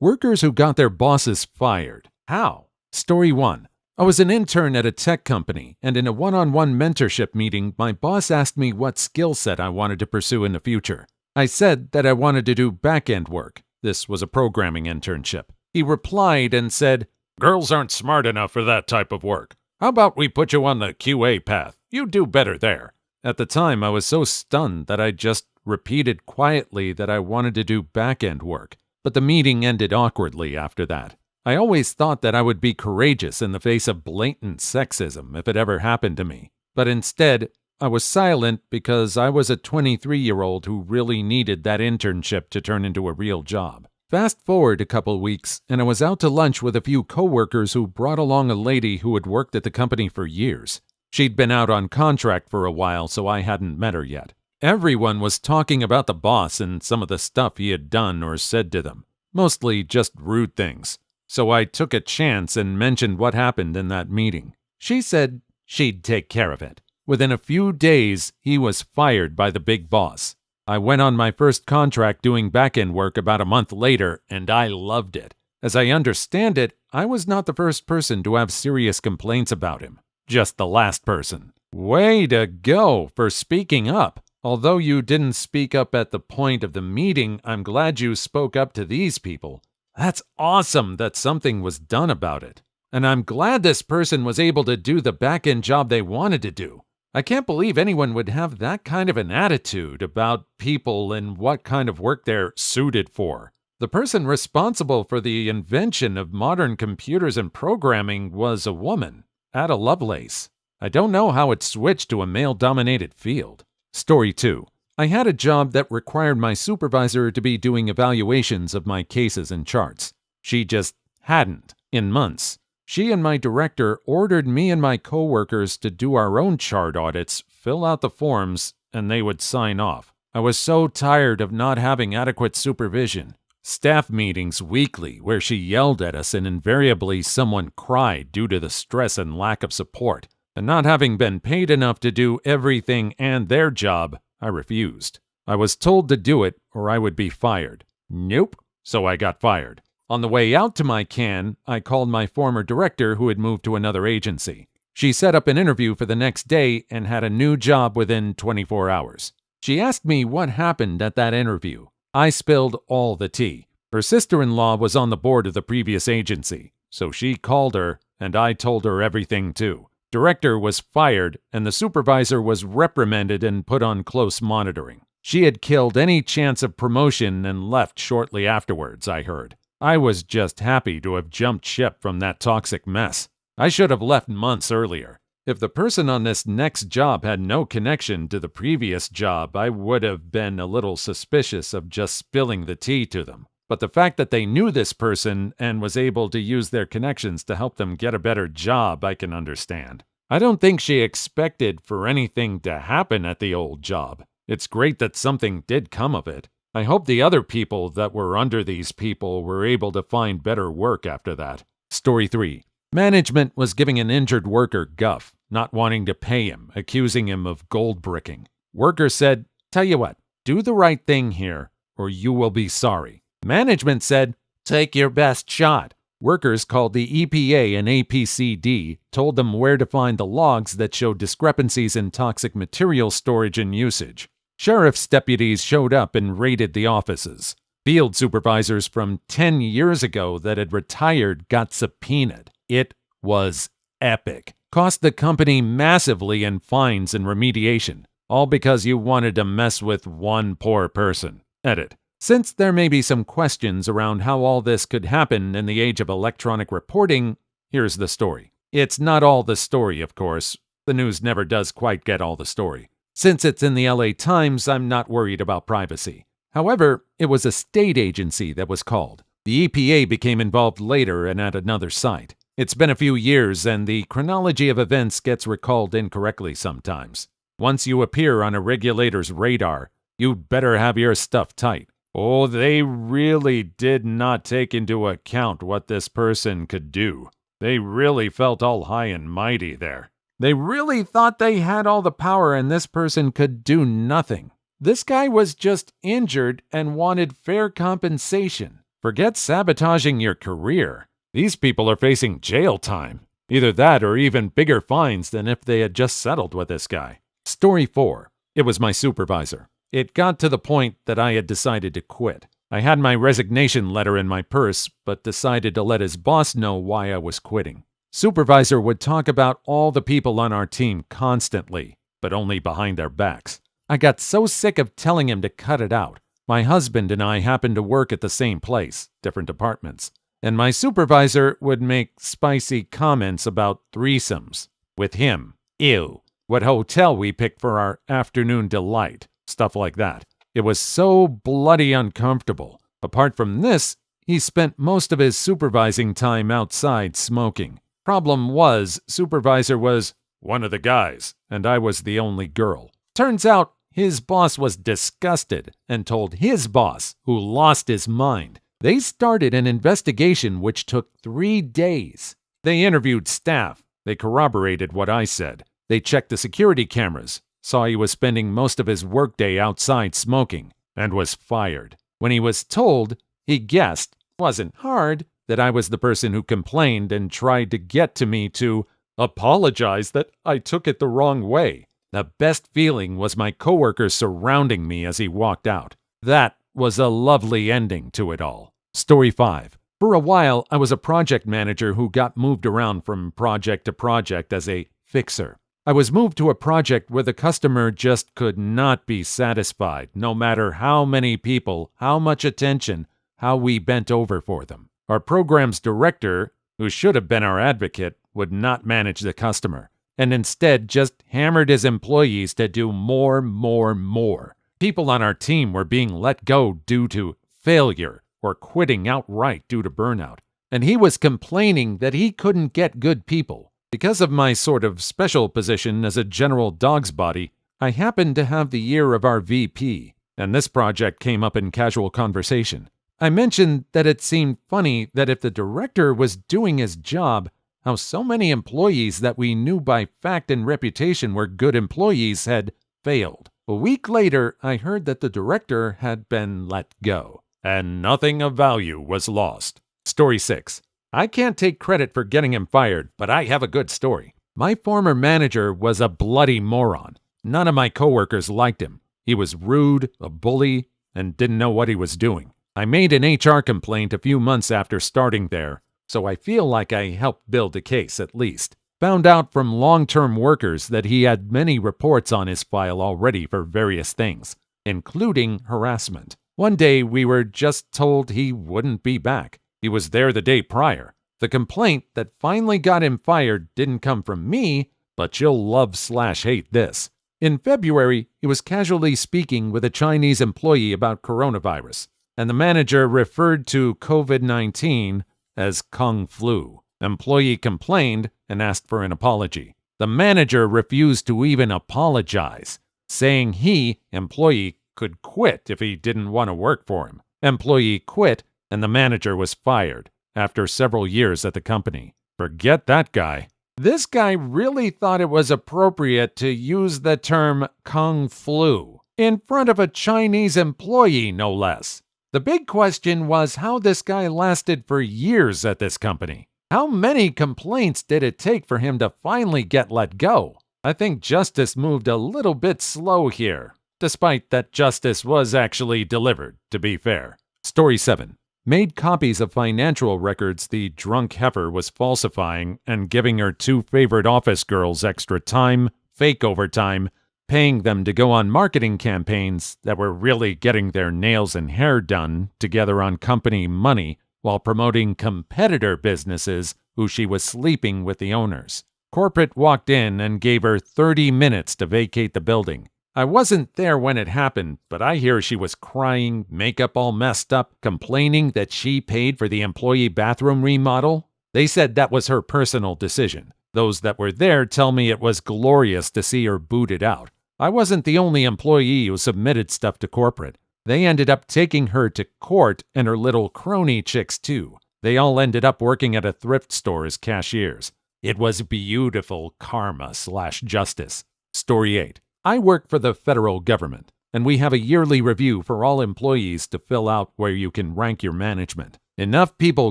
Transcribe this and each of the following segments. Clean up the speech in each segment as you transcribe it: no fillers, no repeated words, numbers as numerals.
Workers who got their bosses fired. How? Story 1. I was an intern at a tech company, and in a one-on-one mentorship meeting, my boss asked me what skill set I wanted to pursue in the future. I said that I wanted to do back-end work. This was a programming internship. He replied and said, "Girls aren't smart enough for that type of work. How about we put you on the QA path? You do better there." At the time, I was so stunned that I just repeated quietly that I wanted to do back-end work, but the meeting ended awkwardly after that. I always thought that I would be courageous in the face of blatant sexism if it ever happened to me, but instead, I was silent because I was a 23-year-old who really needed that internship to turn into a real job. Fast forward a couple weeks, and I was out to lunch with a few coworkers who brought along a lady who had worked at the company for years. She'd been out on contract for a while, so I hadn't met her yet. Everyone was talking about the boss and some of the stuff he had done or said to them, mostly just rude things. So I took a chance and mentioned what happened in that meeting. She said she'd take care of it. Within a few days, he was fired by the big boss. I went on my first contract doing back-end work about a month later, and I loved it. As I understand it, I was not the first person to have serious complaints about him. Just the last person. Way to go for speaking up. Although you didn't speak up at the point of the meeting, I'm glad you spoke up to these people. That's awesome that something was done about it. And I'm glad this person was able to do the back-end job they wanted to do. I can't believe anyone would have that kind of an attitude about people and what kind of work they're suited for. The person responsible for the invention of modern computers and programming was a woman, Ada Lovelace. I don't know how it switched to a male-dominated field. Story 2. I had a job that required my supervisor to be doing evaluations of my cases and charts. She just hadn't in months. She and my director ordered me and my coworkers to do our own chart audits, fill out the forms, and they would sign off. I was so tired of not having adequate supervision. Staff meetings weekly where she yelled at us and invariably someone cried due to the stress and lack of support. And not having been paid enough to do everything and their job, I refused. I was told to do it or I would be fired. Nope. So I got fired. On the way out to my can, I called my former director who had moved to another agency. She set up an interview for the next day and had a new job within 24 hours. She asked me what happened at that interview. I spilled all the tea. Her sister-in-law was on the board of the previous agency, so she called her and I told her everything too. Director was fired and the supervisor was reprimanded and put on close monitoring. She had killed any chance of promotion and left shortly afterwards, I heard. I was just happy to have jumped ship from that toxic mess. I should have left months earlier. If the person on this next job had no connection to the previous job, I would have been a little suspicious of just spilling the tea to them. But the fact that they knew this person and was able to use their connections to help them get a better job, I can understand. I don't think she expected for anything to happen at the old job. It's great that something did come of it. I hope the other people that were under these people were able to find better work after that. Story 3. Management was giving an injured worker guff, not wanting to pay him, accusing him of gold bricking. Worker said, "Tell you what, do the right thing here, or you will be sorry." Management said, "Take your best shot." Workers called the EPA and APCD, told them where to find the logs that showed discrepancies in toxic material storage and usage. Sheriff's deputies showed up and raided the offices. Field supervisors from 10 years ago that had retired got subpoenaed. It was epic. Cost the company massively in fines and remediation, all because you wanted to mess with one poor person. Edit. Since there may be some questions around how all this could happen in the age of electronic reporting, here's the story. It's not all the story, of course. The news never does quite get all the story. Since it's in the LA Times, I'm not worried about privacy. However, it was a state agency that was called. The EPA became involved later and at another site. It's been a few years, and the chronology of events gets recalled incorrectly sometimes. Once you appear on a regulator's radar, you'd better have your stuff tight. Oh, they really did not take into account what this person could do. They really felt all high and mighty there. They really thought they had all the power and this person could do nothing. This guy was just injured and wanted fair compensation. Forget sabotaging your career. These people are facing jail time. Either that or even bigger fines than if they had just settled with this guy. Story 4. It was my supervisor. It got to the point that I had decided to quit. I had my resignation letter in my purse, but decided to let his boss know why I was quitting. Supervisor would talk about all the people on our team constantly, but only behind their backs. I got so sick of telling him to cut it out. My husband and I happened to work at the same place, different departments, and my supervisor would make spicy comments about threesomes with him. Ew. What hotel we picked for our afternoon delight. Stuff like that. It was so bloody uncomfortable. Apart from this, he spent most of his supervising time outside smoking. Problem was, supervisor was one of the guys, and I was the only girl. Turns out, his boss was disgusted and told his boss, who lost his mind. They started an investigation which took 3 days. They interviewed staff. They corroborated what I said. They checked the security cameras, saw he was spending most of his workday outside smoking, and was fired. When he was told, he guessed, wasn't hard, that I was the person who complained and tried to get to me to apologize that I took it the wrong way. The best feeling was my coworkers surrounding me as he walked out. That was a lovely ending to it all. Story 5. For a while, I was a project manager who got moved around from project to project as a fixer. I was moved to a project where the customer just could not be satisfied, no matter how many people, how much attention, how we bent over for them. Our program's director, who should have been our advocate, would not manage the customer, and instead just hammered his employees to do more. People on our team were being let go due to failure or quitting outright due to burnout, and he was complaining that he couldn't get good people. Because of my sort of special position as a general dog's body, I happened to have the ear of our VP, and this project came up in casual conversation. I mentioned that it seemed funny that if the director was doing his job, how so many employees that we knew by fact and reputation were good employees had failed. A week later, I heard that the director had been let go, and nothing of value was lost. Story 6. I can't take credit for getting him fired, but I have a good story. My former manager was a bloody moron. None of my coworkers liked him. He was rude, a bully, and didn't know what he was doing. I made an HR complaint a few months after starting there, so I feel like I helped build a case at least. Found out from long-term workers that he had many reports on his file already for various things, including harassment. One day we were just told he wouldn't be back. He was there the day prior. The complaint that finally got him fired didn't come from me, but you'll love/hate this. In February, he was casually speaking with a Chinese employee about coronavirus, and the manager referred to COVID-19 as Kung Flu. Employee complained and asked for an apology. The manager refused to even apologize, saying he, employee, could quit if he didn't want to work for him. Employee quit, and the manager was fired after several years at the company. Forget that guy. This guy really thought it was appropriate to use the term Kung Flu in front of a Chinese employee, no less. The big question was how this guy lasted for years at this company. How many complaints did it take for him to finally get let go? I think justice moved a little bit slow here, despite that justice was actually delivered, to be fair. Story 7. Made copies of financial records the drunk heifer was falsifying and giving her 2 favorite office girls extra time, fake overtime, paying them to go on marketing campaigns that were really getting their nails and hair done together on company money while promoting competitor businesses who she was sleeping with the owners. Corporate walked in and gave her 30 minutes to vacate the building. I wasn't there when it happened, but I hear she was crying, makeup all messed up, complaining that she paid for the employee bathroom remodel. They said that was her personal decision. Those that were there tell me it was glorious to see her booted out. I wasn't the only employee who submitted stuff to corporate. They ended up taking her to court and her little crony chicks too. They all ended up working at a thrift store as cashiers. It was beautiful karma/justice. Story 8. I work for the federal government. and we have a yearly review for all employees to fill out where you can rank your management. Enough people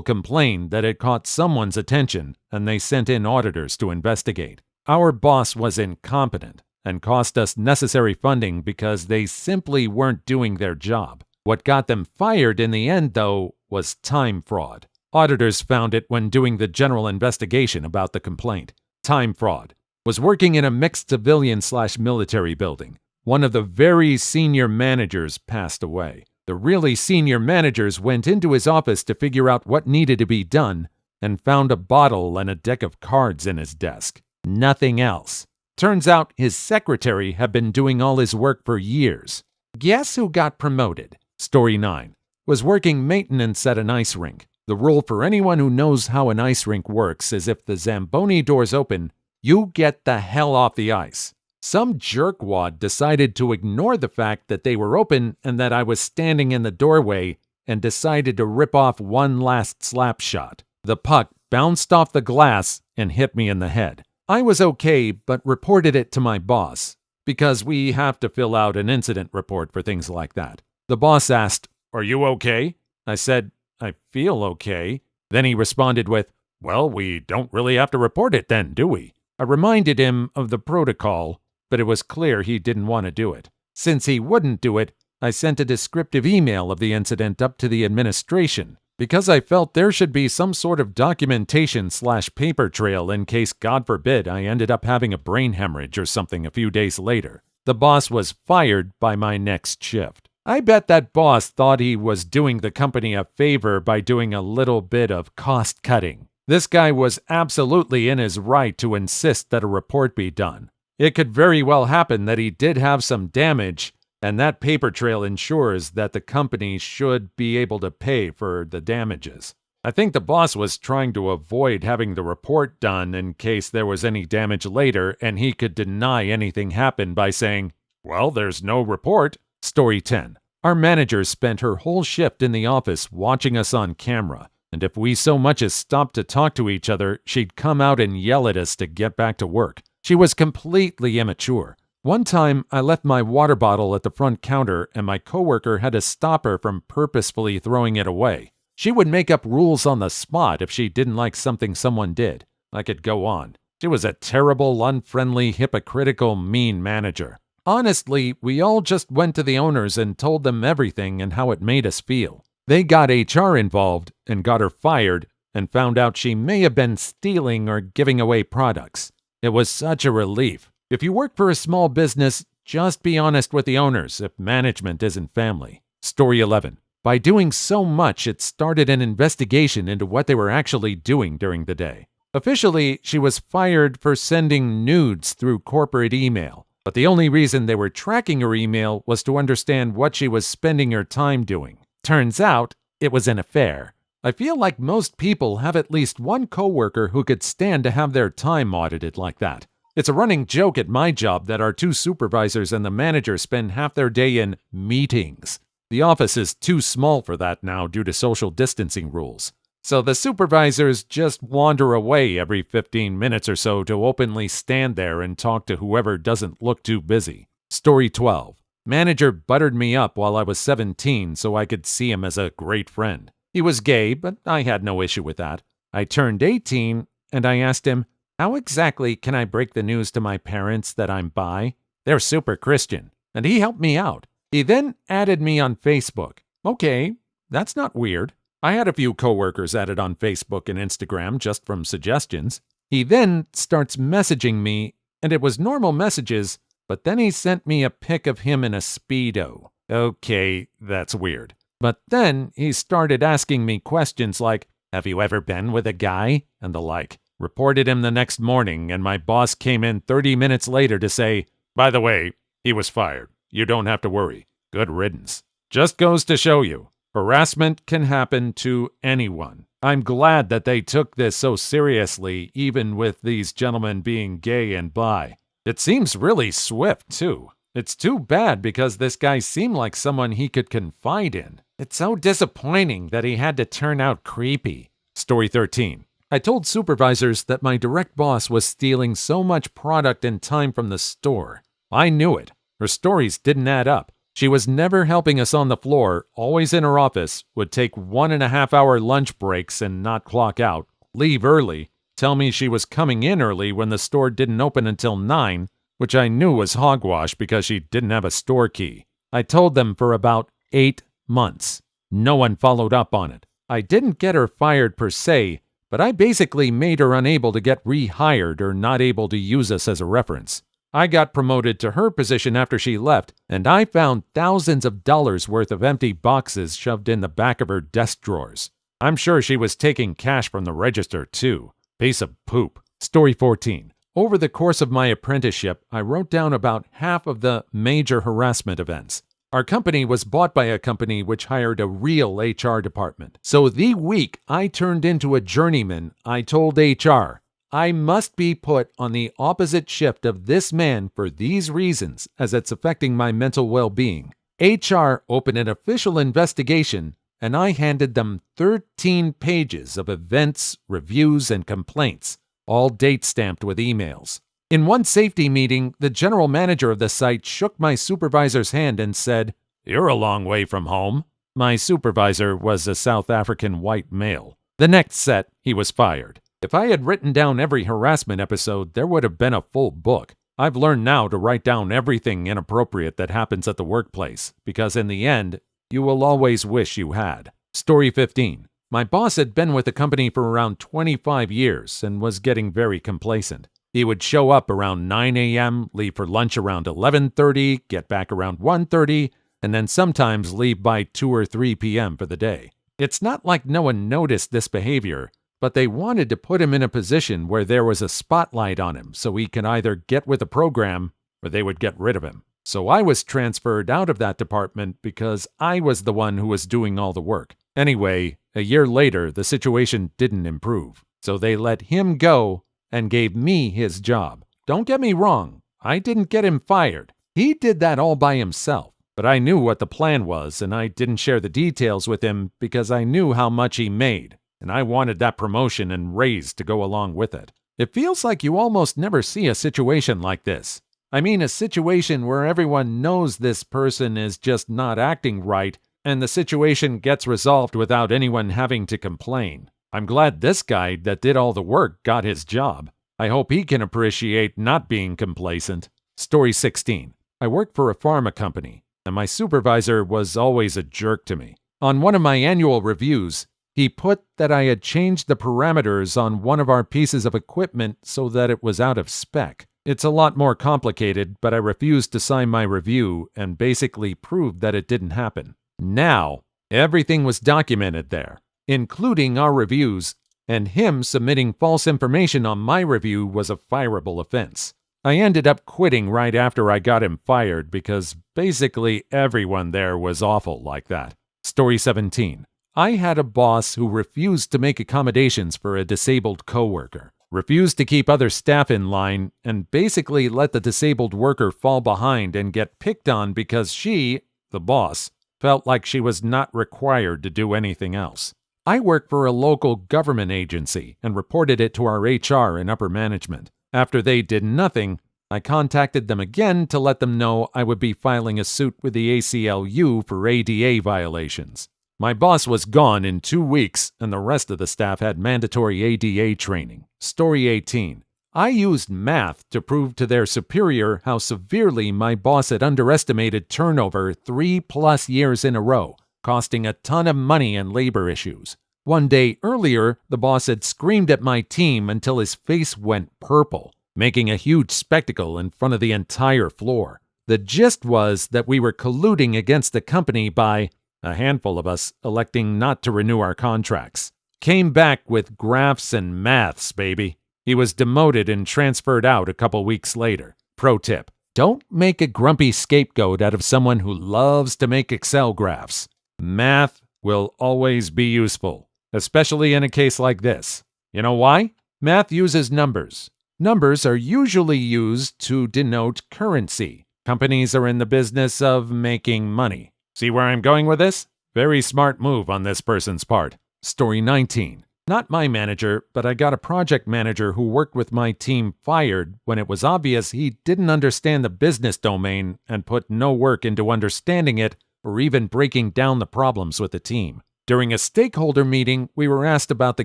complained that it caught someone's attention, and they sent in auditors to investigate. Our boss was incompetent and cost us necessary funding because they simply weren't doing their job. What got them fired in the end, though, was time fraud. Auditors found it when doing the general investigation about the complaint. Time fraud was working in a mixed civilian/military building. One of the very senior managers passed away. The really senior managers went into his office to figure out what needed to be done and found a bottle and a deck of cards in his desk. Nothing else. Turns out his secretary had been doing all his work for years. Guess who got promoted? Story 9. Was working maintenance at an ice rink. The rule for anyone who knows how an ice rink works is if the Zamboni doors open, you get the hell off the ice. Some jerkwad decided to ignore the fact that they were open and that I was standing in the doorway and decided to rip off one last slap shot. The puck bounced off the glass and hit me in the head. I was okay, but reported it to my boss, because we have to fill out an incident report for things like that. The boss asked, "Are you okay?" I said, "I feel okay." Then he responded with, "Well, we don't really have to report it then, do we?" I reminded him of the protocol, but it was clear he didn't want to do it. Since he wouldn't do it, I sent a descriptive email of the incident up to the administration, because I felt there should be some sort of documentation/paper trail in case, God forbid, I ended up having a brain hemorrhage or something a few days later. The boss was fired by my next shift. I bet that boss thought he was doing the company a favor by doing a little bit of cost cutting. This guy was absolutely in his right to insist that a report be done. It could very well happen that he did have some damage, and that paper trail ensures that the company should be able to pay for the damages. I think the boss was trying to avoid having the report done in case there was any damage later, and he could deny anything happened by saying, "Well, there's no report." Story 10. Our manager spent her whole shift in the office watching us on camera, and if we so much as stopped to talk to each other, she'd come out and yell at us to get back to work. She was completely immature. One time, I left my water bottle at the front counter, and my coworker had to stop her from purposefully throwing it away. She would make up rules on the spot if she didn't like something someone did. I could go on. She was a terrible, unfriendly, hypocritical, mean manager. Honestly, we all just went to the owners and told them everything and how it made us feel. They got HR involved and got her fired and found out she may have been stealing or giving away products. It was such a relief. If you work for a small business, just be honest with the owners if management isn't family. Story 11. By doing so much, it started an investigation into what they were actually doing during the day. Officially, she was fired for sending nudes through corporate email, but the only reason they were tracking her email was to understand what she was spending her time doing. Turns out, it was an affair. I feel like most people have at least one coworker who could stand to have their time audited like that. It's a running joke at my job that our two supervisors and the manager spend half their day in meetings. The office is too small for that now due to social distancing rules. So the supervisors just wander away every 15 minutes or so to openly stand there and talk to whoever doesn't look too busy. Story 12. Manager buttered me up while I was 17 so I could see him as a great friend. He was gay, but I had no issue with that. I turned 18, and I asked him, "How exactly can I break the news to my parents that I'm bi?" They're super Christian, and he helped me out. He then added me on Facebook. Okay, that's not weird. I had a few coworkers added on Facebook and Instagram just from suggestions. He then starts messaging me, and it was normal messages, but then he sent me a pic of him in a Speedo. Okay, that's weird. But then he started asking me questions like, "Have you ever been with a guy?" and the like. Reported him the next morning, and my boss came in 30 minutes later to say, "By the way, he was fired. You don't have to worry. Good riddance." Just goes to show you, harassment can happen to anyone. I'm glad that they took this so seriously, even with these gentlemen being gay and bi. It seems really swift, too. It's too bad because this guy seemed like someone he could confide in. It's so disappointing that he had to turn out creepy. Story 13. I told supervisors that my direct boss was stealing so much product and time from the store. I knew it. Her stories didn't add up. She was never helping us on the floor, always in her office, would take 1.5-hour lunch breaks and not clock out, leave early, tell me she was coming in early when the store didn't open until 9, which I knew was hogwash because she didn't have a store key. I told them for about 8 months. No one followed up on it. I didn't get her fired per se, but I basically made her unable to get rehired or not able to use us as a reference. I got promoted to her position after she left, and I found thousands of dollars worth of empty boxes shoved in the back of her desk drawers. I'm sure she was taking cash from the register, too. Piece of poop. Story 14. Over the course of my apprenticeship, I wrote down about half of the major harassment events. Our company was bought by a company which hired a real HR department. So the week I turned into a journeyman, I told HR, I must be put on the opposite shift of this man for these reasons, as it's affecting my mental well-being. HR opened an official investigation, and I handed them 13 pages of events, reviews, and complaints, all date-stamped with emails. In one safety meeting, the general manager of the site shook my supervisor's hand and said, "You're a long way from home." My supervisor was a South African white male. The next set, he was fired. If I had written down every harassment episode, there would have been a full book. I've learned now to write down everything inappropriate that happens at the workplace, because in the end, you will always wish you had. Story 15. My boss had been with the company for around 25 years and was getting very complacent. He would show up around 9 a.m., leave for lunch around 11:30, get back around 1:30, and then sometimes leave by 2 or 3 p.m. for the day. It's not like no one noticed this behavior, but they wanted to put him in a position where there was a spotlight on him so he could either get with the program or they would get rid of him. So I was transferred out of that department because I was the one who was doing all the work. Anyway, a year later, the situation didn't improve, so they let him go and gave me his job. Don't get me wrong, I didn't get him fired. He did that all by himself. But I knew what the plan was, and I didn't share the details with him because I knew how much he made, and I wanted that promotion and raise to go along with it. It feels like you almost never see a situation like this. I mean, a situation where everyone knows this person is just not acting right, and the situation gets resolved without anyone having to complain. I'm glad this guy that did all the work got his job. I hope he can appreciate not being complacent. Story 16. I worked for a pharma company, and my supervisor was always a jerk to me. On one of my annual reviews, he put that I had changed the parameters on one of our pieces of equipment so that it was out of spec. It's a lot more complicated, but I refused to sign my review and basically proved that it didn't happen. Now, everything was documented there, including our reviews, and him submitting false information on my review was a fireable offense. I ended up quitting right after I got him fired because basically everyone there was awful like that. Story 17. I had a boss who refused to make accommodations for a disabled coworker, refused to keep other staff in line, and basically let the disabled worker fall behind and get picked on because she, the boss, felt like she was not required to do anything else. I worked for a local government agency and reported it to our HR and upper management. After they did nothing, I contacted them again to let them know I would be filing a suit with the ACLU for ADA violations. My boss was gone in 2 weeks, and the rest of the staff had mandatory ADA training. Story 18. I used math to prove to their superior how severely my boss had underestimated turnover 3+ years in a row, costing a ton of money and labor issues. One day earlier, the boss had screamed at my team until his face went purple, making a huge spectacle in front of the entire floor. The gist was that we were colluding against the company by a handful of us electing not to renew our contracts. Came back with graphs and maths, baby. He was demoted and transferred out a couple weeks later. Pro tip: don't make a grumpy scapegoat out of someone who loves to make Excel graphs. Math will always be useful, especially in a case like this. You know why? Math uses numbers. Numbers are usually used to denote currency. Companies are in the business of making money. See where I'm going with this? Very smart move on this person's part. Story 19. Not my manager, but I got a project manager who worked with my team fired when it was obvious he didn't understand the business domain and put no work into understanding it or even breaking down the problems with the team. During a stakeholder meeting, we were asked about the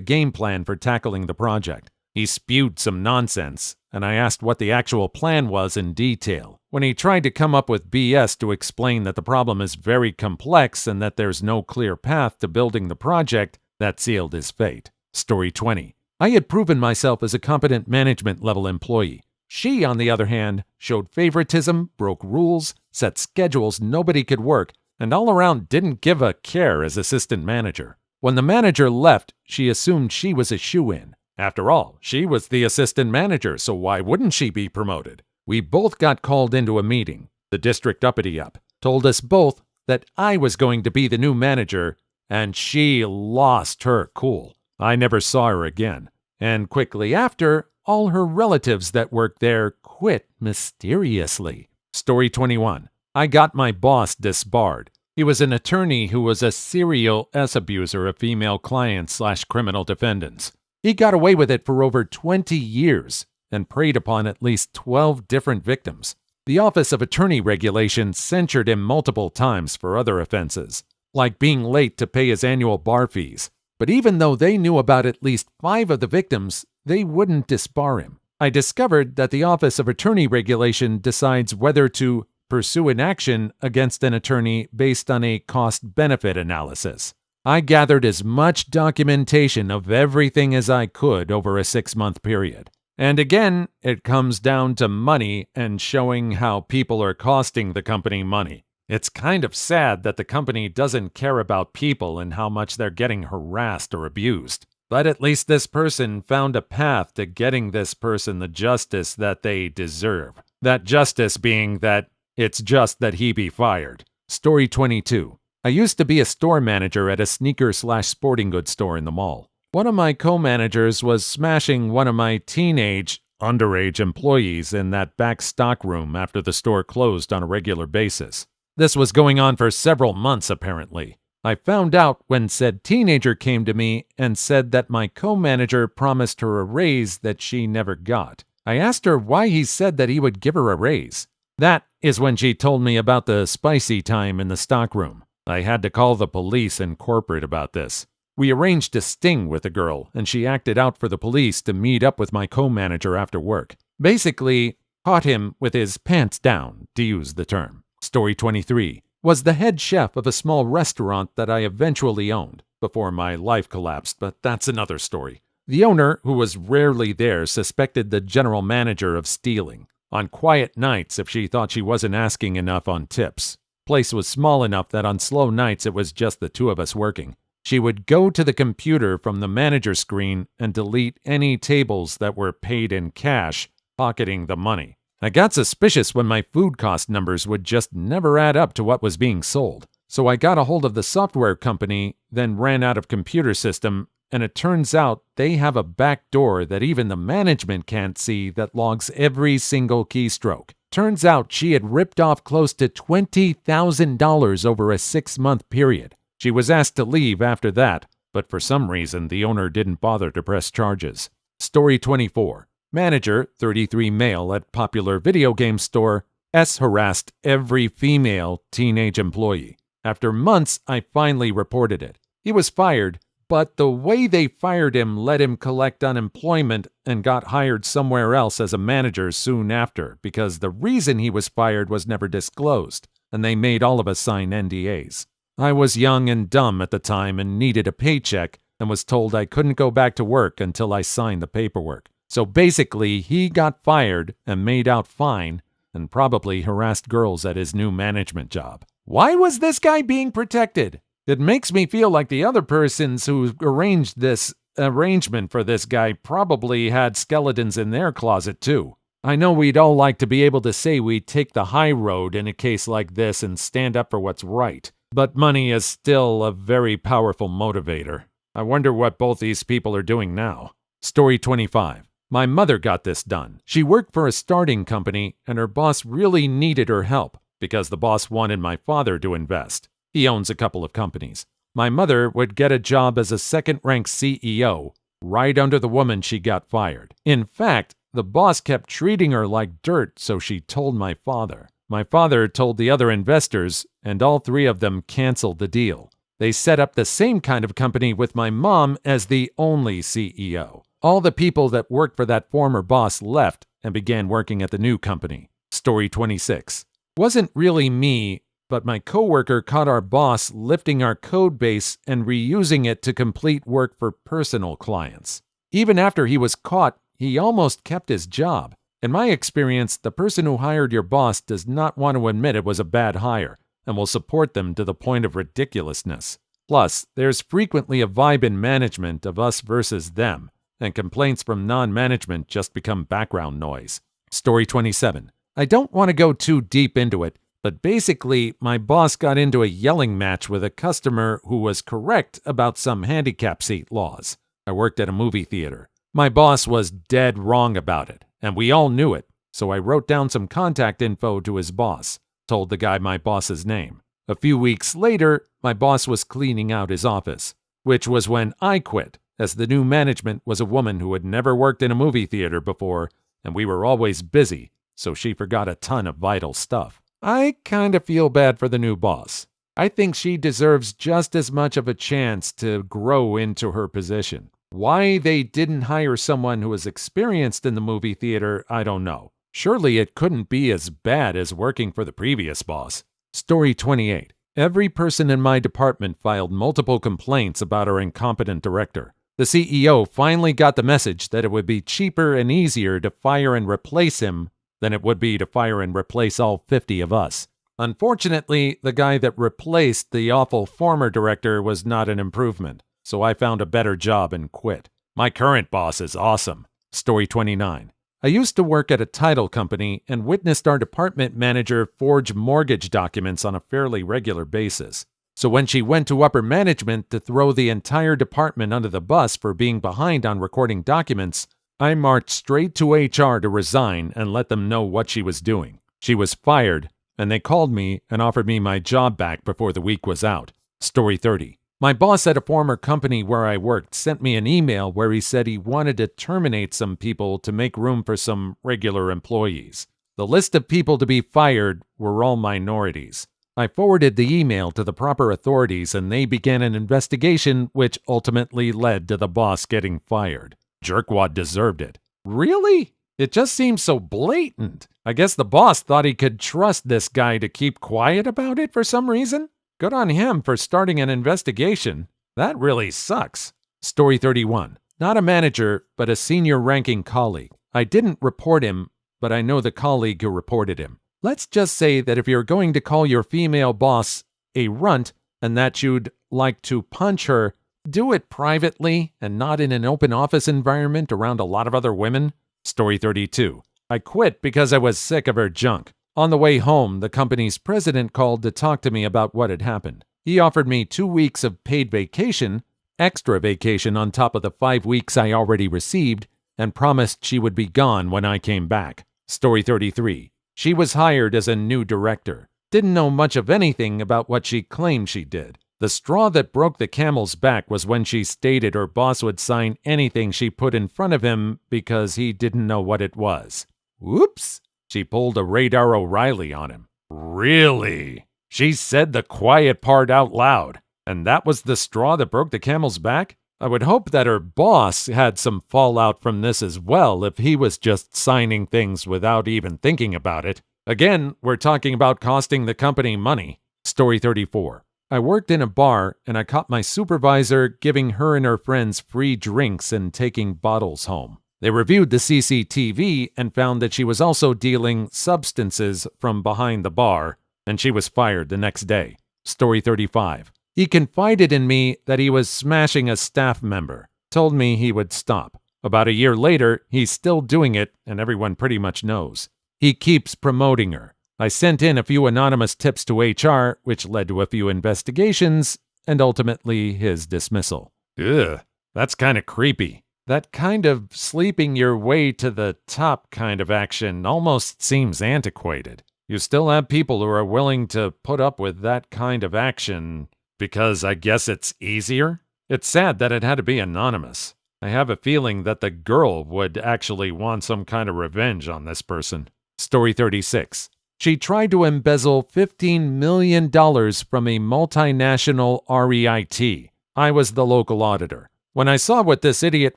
game plan for tackling the project. He spewed some nonsense, and I asked what the actual plan was in detail. When he tried to come up with BS to explain that the problem is very complex and that there's no clear path to building the project, that sealed his fate. Story 20. I had proven myself as a competent management-level employee. She, on the other hand, showed favoritism, broke rules, set schedules nobody could work, and all around didn't give a care as assistant manager. When the manager left, she assumed she was a shoo-in. After all, she was the assistant manager, so why wouldn't she be promoted? We both got called into a meeting. The district uppity-up told us both that I was going to be the new manager, and she lost her cool. I never saw her again. And quickly after, all her relatives that worked there quit mysteriously. Story 21. I got my boss disbarred. He was an attorney who was a serial abuser of female clients/criminal defendants. He got away with it for over 20 years and preyed upon at least 12 different victims. The Office of Attorney Regulation censured him multiple times for other offenses, like being late to pay his annual bar fees. But even though they knew about at least 5 of the victims, they wouldn't disbar him. I discovered that the Office of Attorney Regulation decides whether to pursue an action against an attorney based on a cost-benefit analysis. I gathered as much documentation of everything as I could over a 6-month period. And again, it comes down to money and showing how people are costing the company money. It's kind of sad that the company doesn't care about people and how much they're getting harassed or abused. But at least this person found a path to getting this person the justice that they deserve. That justice being that it's just that he be fired. Story 22. I used to be a store manager at a sneaker/sporting goods store in the mall. One of my co-managers was smashing one of my underage employees in that back stock room after the store closed on a regular basis. This was going on for several months, apparently. I found out when said teenager came to me and said that my co-manager promised her a raise that she never got. I asked her why he said that he would give her a raise. That is when she told me about the spicy time in the stockroom. I had to call the police and corporate about this. We arranged a sting with the girl, and she acted out for the police to meet up with my co-manager after work. Basically, caught him with his pants down, to use the term. Story 23. Was the head chef of a small restaurant that I eventually owned before my life collapsed, but that's another story. The owner, who was rarely there, suspected the general manager of stealing. On quiet nights, if she thought she wasn't asking enough on tips. Place was small enough that on slow nights it was just the 2 of us working. She would go to the computer from the manager screen and delete any tables that were paid in cash, pocketing the money. I got suspicious when my food cost numbers would just never add up to what was being sold. So I got a hold of the software company, then ran out of computer system, and it turns out they have a back door that even the management can't see that logs every single keystroke. Turns out she had ripped off close to $20,000 over a 6-month period. She was asked to leave after that, but for some reason the owner didn't bother to press charges. Story 24. Manager, 33 male at popular video game store, harassed every female teenage employee. After months, I finally reported it. He was fired, but the way they fired him let him collect unemployment and got hired somewhere else as a manager soon after because the reason he was fired was never disclosed, and they made all of us sign NDAs. I was young and dumb at the time and needed a paycheck and was told I couldn't go back to work until I signed the paperwork. So basically, he got fired and made out fine and probably harassed girls at his new management job. Why was this guy being protected? It makes me feel like the other persons who arranged this arrangement for this guy probably had skeletons in their closet too. I know we'd all like to be able to say we take the high road in a case like this and stand up for what's right. But money is still a very powerful motivator. I wonder what both these people are doing now. Story 25. My mother got this done. She worked for a starting company, and her boss really needed her help because the boss wanted my father to invest. He owns a couple of companies. My mother would get a job as a second-rank CEO right under the woman she got fired. In fact, the boss kept treating her like dirt, so she told my father. My father told the other investors, and all three of them canceled the deal. They set up the same kind of company with my mom as the only CEO. All the people that worked for that former boss left and began working at the new company. Story 26. Wasn't really me, but my coworker caught our boss lifting our code base and reusing it to complete work for personal clients. Even after he was caught, he almost kept his job. In my experience, the person who hired your boss does not want to admit it was a bad hire and will support them to the point of ridiculousness. Plus, there's frequently a vibe in management of us versus them, and complaints from non-management just become background noise. Story 27. I don't want to go too deep into it, but basically, my boss got into a yelling match with a customer who was correct about some handicap seat laws. I worked at a movie theater. My boss was dead wrong about it, and we all knew it, so I wrote down some contact info to his boss, told the guy my boss's name. A few weeks later, my boss was cleaning out his office, which was when I quit, as the new management was a woman who had never worked in a movie theater before, and we were always busy, so she forgot a ton of vital stuff. I kind of feel bad for the new boss. I think she deserves just as much of a chance to grow into her position. Why they didn't hire someone who was experienced in the movie theater, I don't know. Surely it couldn't be as bad as working for the previous boss. Story 28. Every person in my department filed multiple complaints about our incompetent director. The CEO finally got the message that it would be cheaper and easier to fire and replace him than it would be to fire and replace all 50 of us. Unfortunately, the guy that replaced the awful former director was not an improvement, so I found a better job and quit. My current boss is awesome. Story 29. I used to work at a title company and witnessed our department manager forge mortgage documents on a fairly regular basis. So when she went to upper management to throw the entire department under the bus for being behind on recording documents, I marched straight to HR to resign and let them know what she was doing. She was fired, and they called me and offered me my job back before the week was out. Story 30. My boss at a former company where I worked sent me an email where he said he wanted to terminate some people to make room for some regular employees. The list of people to be fired were all minorities. I forwarded the email to the proper authorities and they began an investigation which ultimately led to the boss getting fired. Jerkwad deserved it. Really? It just seems so blatant. I guess the boss thought he could trust this guy to keep quiet about it for some reason. Good on him for starting an investigation. That really sucks. Story 31. Not a manager, but a senior-ranking colleague. I didn't report him, but I know the colleague who reported him. Let's just say that if you're going to call your female boss a runt and that you'd like to punch her, do it privately and not in an open office environment around a lot of other women. Story 32. I quit because I was sick of her junk. On the way home, the company's president called to talk to me about what had happened. He offered me 2 weeks of paid vacation, extra vacation on top of the 5 weeks I already received, and promised she would be gone when I came back. Story 33. She was hired as a new director. Didn't know much of anything about what she claimed she did. The straw that broke the camel's back was when she stated her boss would sign anything she put in front of him because he didn't know what it was. Whoops! She pulled a Radar O'Reilly on him. Really? She said the quiet part out loud, and that was the straw that broke the camel's back? I would hope that her boss had some fallout from this as well if he was just signing things without even thinking about it. Again, we're talking about costing the company money. Story 34. I worked in a bar and I caught my supervisor giving her and her friends free drinks and taking bottles home. They reviewed the CCTV and found that she was also dealing substances from behind the bar, and she was fired the next day. Story 35. He confided in me that he was smashing a staff member, told me he would stop. About a year later, he's still doing it, and everyone pretty much knows. He keeps promoting her. I sent in a few anonymous tips to HR, which led to a few investigations, and ultimately his dismissal. Ugh, that's kind of creepy. That kind of sleeping your way to the top kind of action almost seems antiquated. You still have people who are willing to put up with that kind of action Because I guess it's easier? It's sad that it had to be anonymous. I have a feeling that the girl would actually want some kind of revenge on this person. Story 36. She tried to embezzle $15 million from a multinational REIT. I was the local auditor. When I saw what this idiot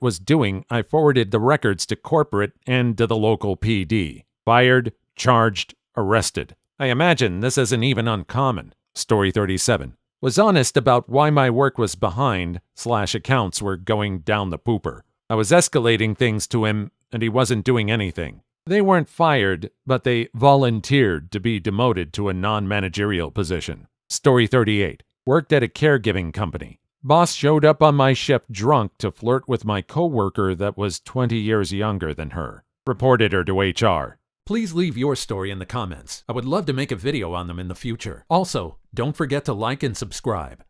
was doing, I forwarded the records to corporate and to the local PD. Fired, charged, arrested. I imagine this isn't even uncommon. Story 37. Was honest about why my work was behind/accounts were going down the pooper. I was escalating things to him, and he wasn't doing anything. They weren't fired, but they volunteered to be demoted to a non-managerial position. Story 38. Worked at a caregiving company. Boss showed up on my shift drunk to flirt with my coworker that was 20 years younger than her. Reported her to HR. Please leave your story in the comments. I would love to make a video on them in the future. Also, don't forget to like and subscribe.